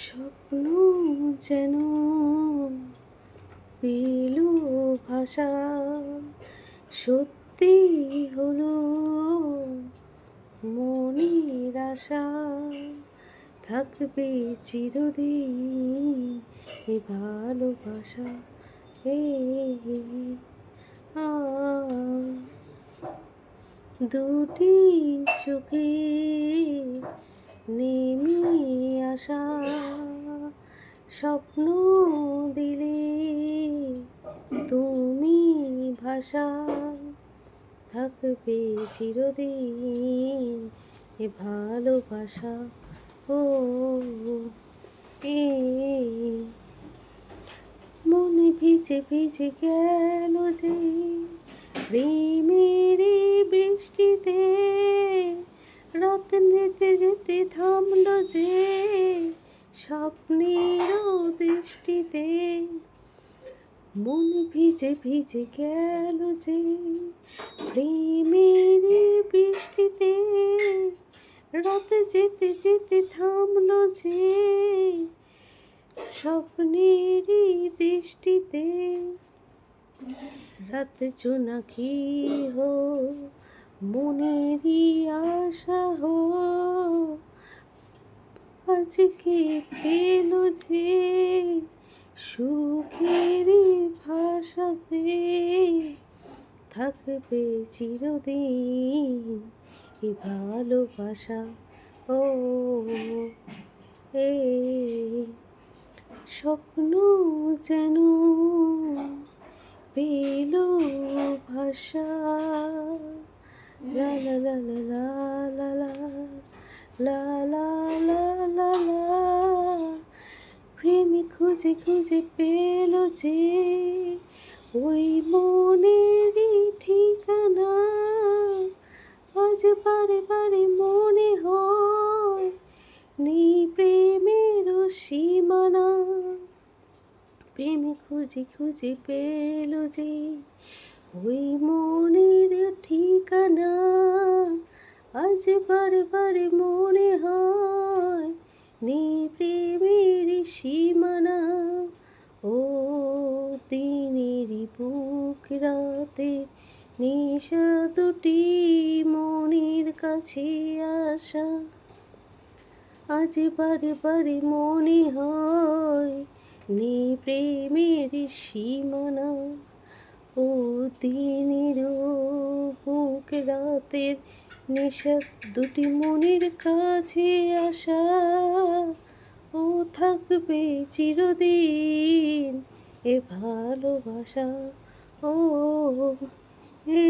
স্বপ্ন যেন পেল ভাষা, সত্যি হলো মনের আশা, থাকবে চিরদিন এ ভালোবাসা। এ আ দুটি চোখে নেমে আসা স্বপ্ন দিলে তুমি ভাষা, থাকবে চিরদিন এ ভালোবাসা। ও এ মনে ভিজে ভিজে গেল যে প্রেমের বৃষ্টিতে, রাত যেতে যেতে থামলো যে স্বপ্নের দৃষ্টিতে। মন ভিজে ভিজে গেল যে প্রেমের বৃষ্টিতে, রাত যেতে যেতে থামলো যে স্বপ্নের দৃষ্টিতে। রাত জোনাকি হো মনেরই আশা হো, আজকে পেল যে সুখের ভাষাতে, থাকবে চিরদিন এ ভালোবাসা। ও এ স্বপ্ন যেন পেল ভাষা, লা লা লা লা লা লা লা লা লা লা লা। প্রেমে খুঁজে খুঁজে পেল যে ওই মনেরই ঠিকানা, আজ বারে বারে মনে হয় নেই প্রেমের সীমানা। প্রেমে খুঁজে খুঁজে পেল যে ওই মনের ঠিকানা, আজ বারে বারে মনে হয় নেই প্রেমের সীমানা। ও দিনেরই বুক রাতে নিশা দুটি মনের কাছে আসা, আজ বারে বারে মনে হয় নেই প্রেমের সীমানা। ও দিনের বুক রাতের নেশা দুটি মনের কাছে আসা, ও থাকবে চিরদিন এ ভালোবাসা। ও এ